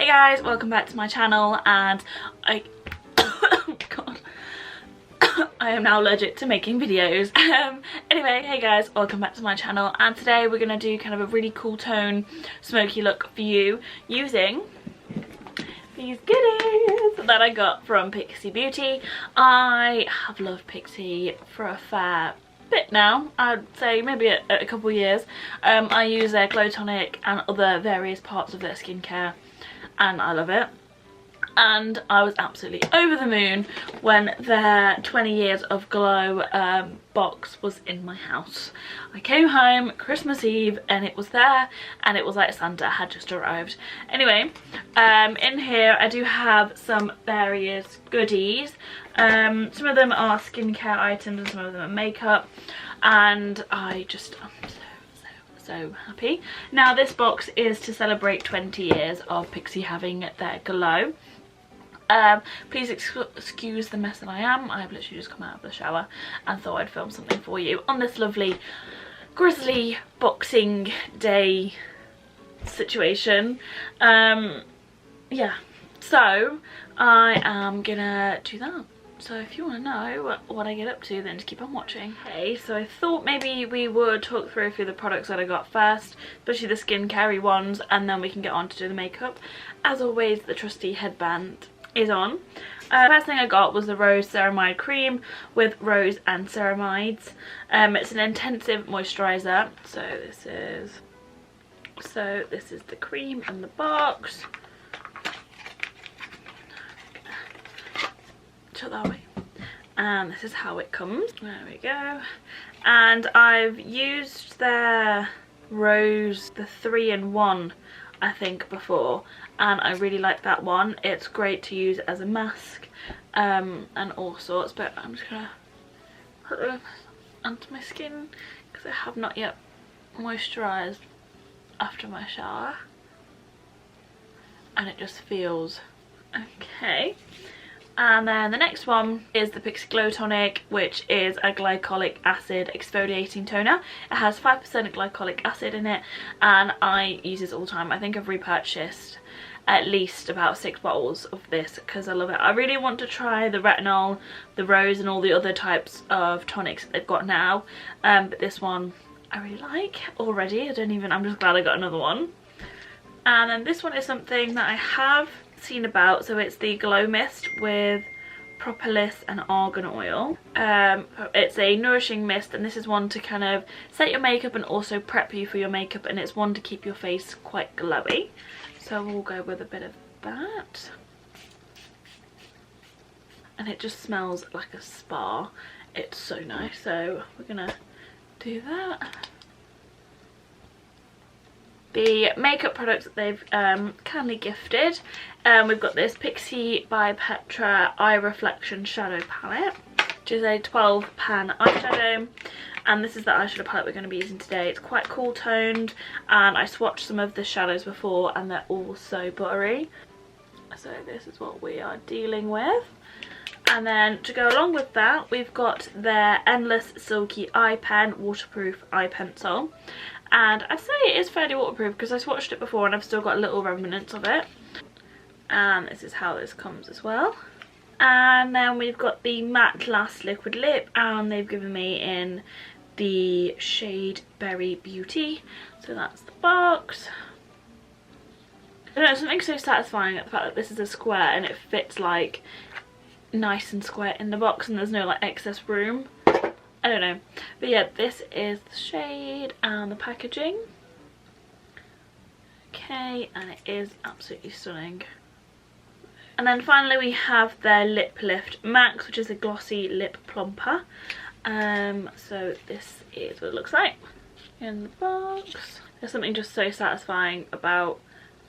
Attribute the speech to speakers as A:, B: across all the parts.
A: Hey guys, welcome back to my channel, and oh god, I am now allergic to making videos. Anyway, hey guys, welcome back to my channel, and today we're gonna do kind of a really cool tone smoky look for you using these goodies that I got from Pixi Beauty. I have loved Pixi for a fair bit now. I'd say maybe a couple years. I use their Glow Tonic and other various parts of their skincare, and I love it. And I was absolutely over the moon when their 20 years of Glow box was in my house. I came home Christmas Eve and it was there, and it was like Santa had just arrived. Anyway, in here I do have some various goodies. Some of them are skincare items and some of them are makeup, and I'm so happy. Now this box is to celebrate 20 years of Pixi having their Glow. Please excuse the mess that I am. I've literally just come out of the shower and thought I'd film something for you on this lovely grizzly Boxing Day situation. Yeah, so I am gonna do that. So if you want to know what I get up to, then just keep on watching. Okay, so I thought maybe we would talk through a few of the products that I got first, especially the skincare ones, and then we can get on to do the makeup. As always, the trusty headband is on. First thing I got was the Rose Ceramide Cream with rose and ceramides. It's an intensive moisturizer. So this is the cream in the box. Shut that way. And this is how it comes. There we go. And I've used their rose, the 3-in-1, I think, before, and I really like that one. It's great to use as a mask and all sorts, but I'm just gonna put it onto my skin because I have not yet moisturized after my shower, and it just feels okay. And then the next one is the Pixi Glow Tonic, which is a glycolic acid exfoliating toner. It has 5% glycolic acid in it, and I use this all the time. I think I've repurchased at least about 6 bottles of this because I love it. I really want to try the retinol, the rose, and all the other types of tonics that they've got now. But this one I really like already. I'm just glad I got another one. And then this one is something that I have seen about, so it's the Glow Mist with propolis and argan oil. It's a nourishing mist, and this is one to kind of set your makeup and also prep you for your makeup, and it's one to keep your face quite glowy. So we'll go with a bit of that, and it just smells like a spa. It's so nice, so we're gonna do that. The makeup products that they've kindly gifted, we've got this Pixi by Petra Eye Reflection Shadow Palette, which is a 12 pan eyeshadow, and this is the eyeshadow palette we're going to be using today. It's quite cool toned, and I swatched some of the shadows before and they're all so buttery. So this is what we are dealing with. And then to go along with that, we've got their Endless Silky Eye Pen Waterproof Eye Pencil. And I'd say it is fairly waterproof because I swatched it before and I've still got little remnants of it. And this is how this comes as well. And then we've got the Matte Glass Liquid Lip, and they've given me in the shade Berry Beauty. So that's the box. I don't know, something so satisfying at the fact that this is a square and it fits like nice and square in the box, and there's no like excess room. I don't know, but yeah, this is the shade and the packaging. Okay, and it is absolutely stunning. And then finally we have their Lip Lift Max, which is a glossy lip plumper. So this is what it looks like in the box. There's something just so satisfying about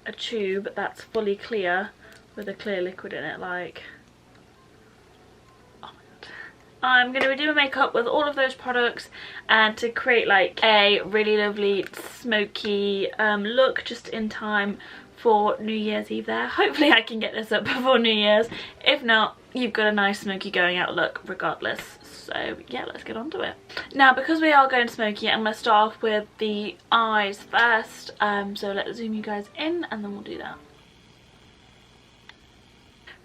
A: a tube that's fully clear with a clear liquid in it, like. I'm going to be doing makeup with all of those products, and to create like a really lovely smoky look just in time for New Year's Eve there. Hopefully I can get this up before New Year's. If not, you've got a nice smoky going out look regardless. So yeah, let's get on to it. Now, because we are going smoky, I'm going to start off with the eyes first. So let's zoom you guys in and then we'll do that.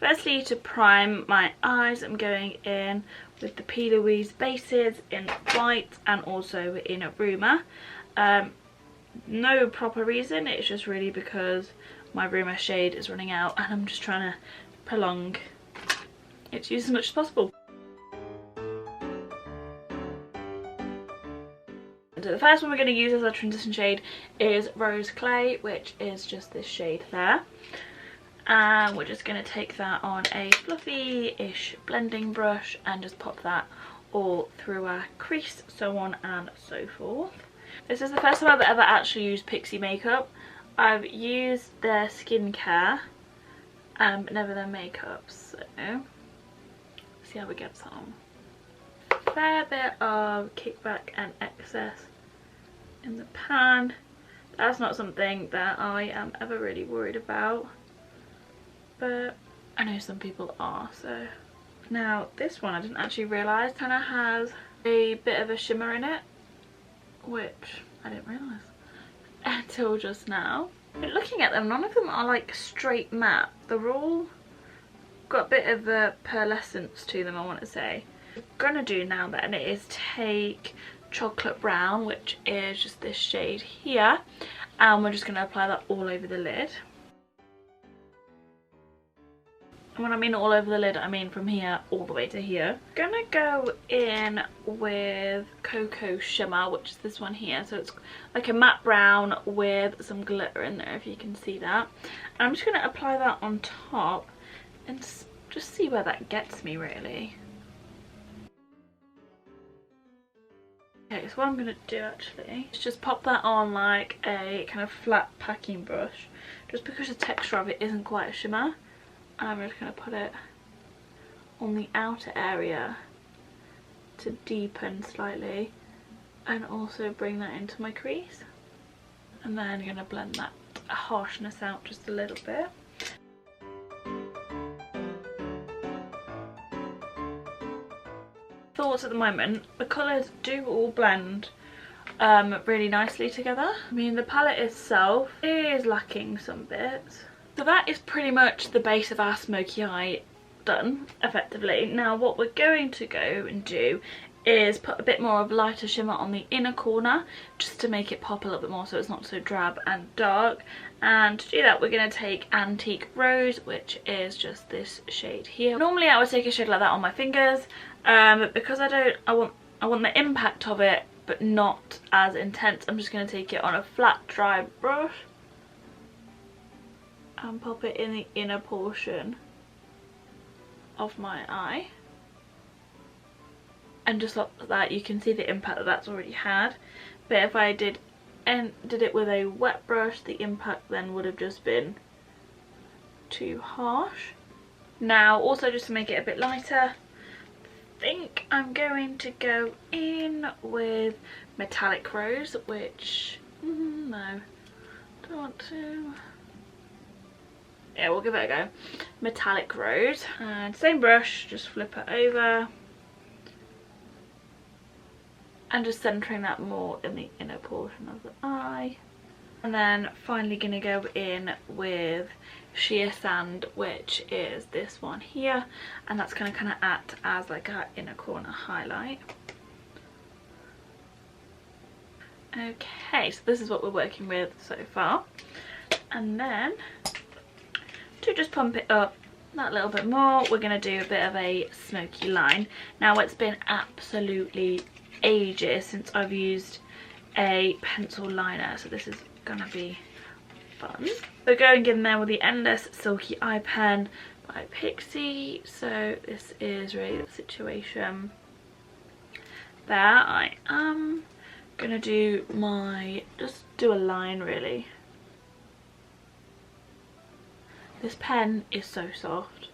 A: Firstly, to prime my eyes, I'm going in with the P. Louise bases in white and also in a rumour. No proper reason, it's just really because my rumour shade is running out and I'm just trying to prolong its use as much as possible. So the first one we're going to use as our transition shade is Rose Clay, which is just this shade there. And we're just going to take that on a fluffy-ish blending brush and just pop that all through our crease, so on and so forth. This is the first time I've ever actually used Pixi makeup. I've used their skincare, but never their makeup, so see how we get on. Fair bit of kickback and excess in the pan. That's not something that I am ever really worried about, but I know some people are. So now this one I didn't actually realise kind of has a bit of a shimmer in it, which I didn't realise until just now. But looking at them, none of them are like straight matte. They're all got a bit of a pearlescence to them, I want to say. What I'm gonna do now then is take chocolate brown, which is just this shade here, and we're just going to apply that all over the lid. And when I mean all over the lid, I mean from here all the way to here. I'm gonna go in with Cocoa Shimmer, which is this one here. So it's like a matte brown with some glitter in there, if you can see that. And I'm just gonna apply that on top and just see where that gets me, really. Okay, so what I'm going to do actually is just pop that on like a kind of flat packing brush, just because the texture of it isn't quite a shimmer. And I'm just going to put it on the outer area to deepen slightly and also bring that into my crease. And then I'm going to blend that harshness out just a little bit. Thoughts at the moment, the colours do all blend really nicely together. I mean, the palette itself is lacking some bits. So that is pretty much the base of our smoky eye done, effectively. Now what we're going to go and do is put a bit more of lighter shimmer on the inner corner, just to make it pop a little bit more so it's not so drab and dark. And to do that, we're going to take Antique Rose, which is just this shade here. Normally I would take a shade like that on my fingers, but because I want the impact of it but not as intense, I'm just going to take it on a flat dry brush and pop it in the inner portion of my eye. And just like that, you can see the impact that that's already had. But if I did it with a wet brush, the impact then would have just been too harsh. Now also, just to make it a bit lighter, I think I'm going to go in with Metallic Rose, which no, don't want to. Yeah, we'll give it a go. Metallic Rose, and same brush, just flip it over and just centering that more in the inner portion of the eye. And then finally going to go in with Sheer Sand, which is this one here, and that's going to kind of act as like our inner corner highlight. Okay, so this is what we're working with so far. And then to just pump it up that little bit more, we're going to do a bit of a smoky line. Now it's been absolutely ages since I've used a pencil liner, so this is gonna be fun. So going in there with the Endless Silky Eye Pen by Pixi. So this is really the situation there. I am gonna do just do a line really. This pen is so soft.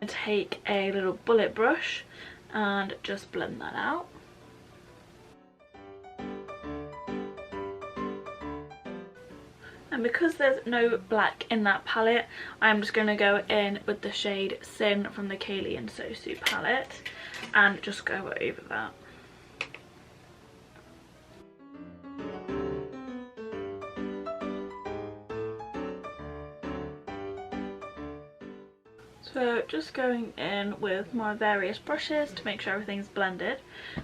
A: Take a little bullet brush and just blend that out. And because there's no black in that palette, I'm just going to go in with the shade Sin from the Kaylee and Sosu palette and just go over that. So just going in with my various brushes to make sure everything's blended.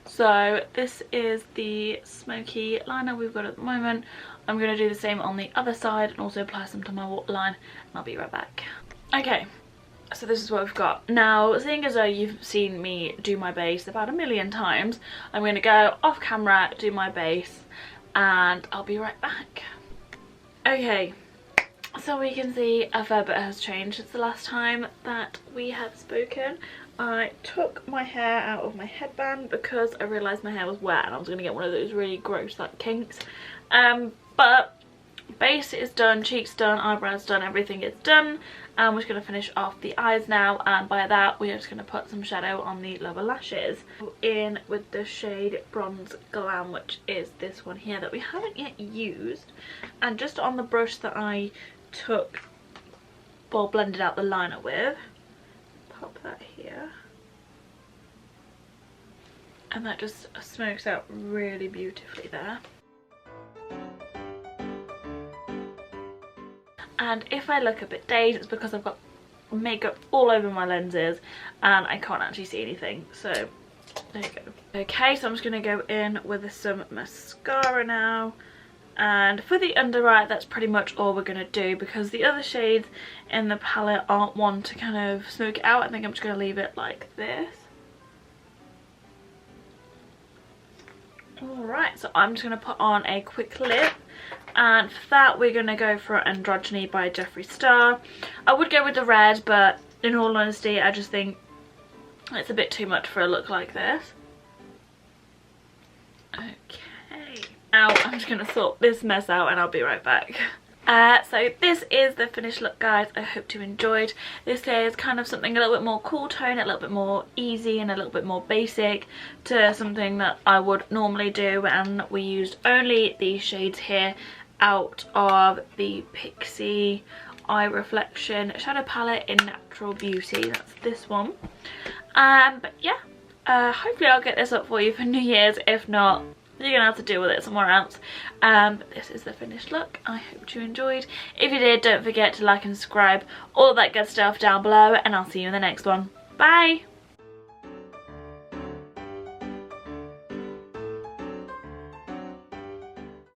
A: So this is the smoky liner we've got at the moment. I'm going to do the same on the other side and also apply some to my waterline, and I'll be right back. Okay, so this is what we've got. Now, seeing as though you've seen me do my base about 1,000,000 times, I'm going to go off camera, do my base, and I'll be right back. Okay. So we can see a fair bit has changed since the last time that we had spoken. I took my hair out of my headband because I realised my hair was wet and I was going to get one of those really gross like kinks. But base is done, cheeks done, eyebrows done, everything is done. And we're just going to finish off the eyes now, and by that we're just going to put some shadow on the lower lashes. In with the shade Bronze Glam, which is this one here that we haven't yet used. And just on the brush that I took, well, blended out the liner with, pop that here, and that just smokes out really beautifully there. And if I look a bit dazed, it's because I've got makeup all over my lenses and I can't actually see anything, so there you go. Okay, so I'm just going to go in with some mascara now. And for the under eye, that's pretty much all we're going to do, because the other shades in the palette aren't one to kind of smoke it out. I think I'm just going to leave it like this. Alright, so I'm just going to put on a quick lip, and for that we're going to go for Androgyny by Jeffree Star. I would go with the red, but in all honesty I just think it's a bit too much for a look like this. Okay. Now I'm just going to sort this mess out and I'll be right back. So this is the finished look, guys. I hope you enjoyed. This is kind of something a little bit more cool tone, a little bit more easy and a little bit more basic to something that I would normally do, and we used only these shades here out of the Pixi Eye Reflection Shadow Palette in Natural Beauty. That's this one. But yeah, hopefully I'll get this up for you for New Year's. If not, you're gonna have to deal with it somewhere else. But this is the finished look. I hope you enjoyed. If you did, don't forget to like and subscribe, all that good stuff down below, and I'll see you in the next one. Bye.